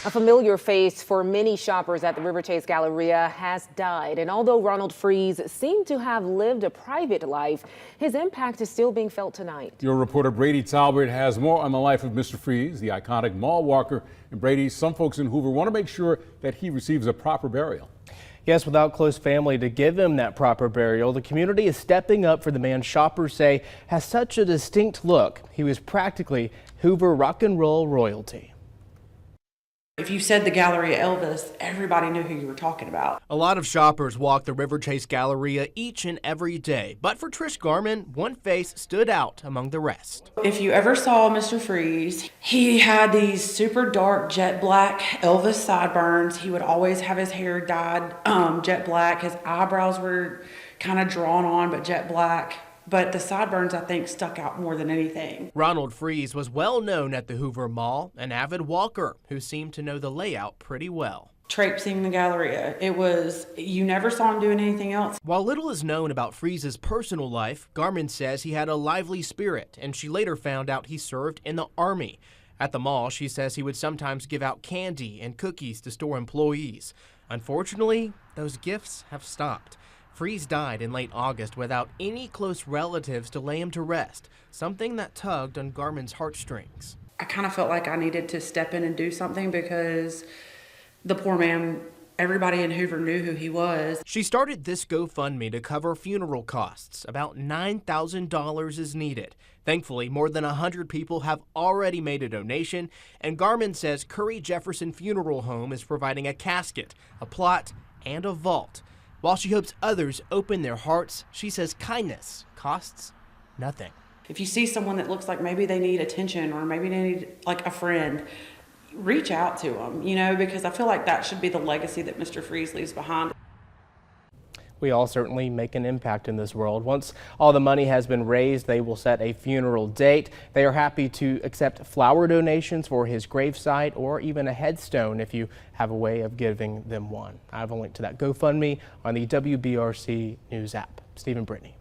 A familiar face for many shoppers at the Riverchase Galleria has died, and although Ronald Freeze seemed to have lived a private life, his impact is still being felt tonight. Your reporter Brady Talbert has more on the life of Mr. Freeze, the iconic mall walker. And Brady, some folks in Hoover want to make sure that he receives a proper burial. Yes, without close family to give him that proper burial, the community is stepping up for the man shoppers say has such a distinct look. He was practically Hoover rock and roll royalty. If you said the Galleria Elvis, everybody knew who you were talking about. A lot of shoppers walk the Riverchase Galleria each and every day, but for Trish Garman, one face stood out among the rest. If you ever saw Mr. Freeze, he had these super dark jet black Elvis sideburns. He would always have his hair dyed jet black. His eyebrows were kind of drawn on, but jet black. But the sideburns, I think, stuck out more than anything. Ronald Freeze was well known at the Hoover Mall, an avid walker who seemed to know the layout pretty well. Traipsing the Galleria, you never saw him doing anything else. While little is known about Freeze's personal life, Garman says he had a lively spirit, and she later found out he served in the Army. At the mall, she says he would sometimes give out candy and cookies to store employees. Unfortunately, those gifts have stopped. Freeze died in late August without any close relatives to lay him to rest, something that tugged on Garman's heartstrings. I kind of felt like I needed to step in and do something because the poor man, everybody in Hoover knew who he was. She started this GoFundMe to cover funeral costs. About $9,000 is needed. Thankfully, more than 100 people have already made a donation, and Garman says Curry Jefferson Funeral Home is providing a casket, a plot, and a vault. While she hopes others open their hearts, she says kindness costs nothing. If you see someone that looks like maybe they need attention or maybe they need like a friend, reach out to them, because I feel like that should be the legacy that Mr. Freeze leaves behind. We all certainly make an impact in this world. Once all the money has been raised, they will set a funeral date. They are happy to accept flower donations for his gravesite or even a headstone if you have a way of giving them one. I have a link to that GoFundMe on the WBRC News app. Steve and Brittany.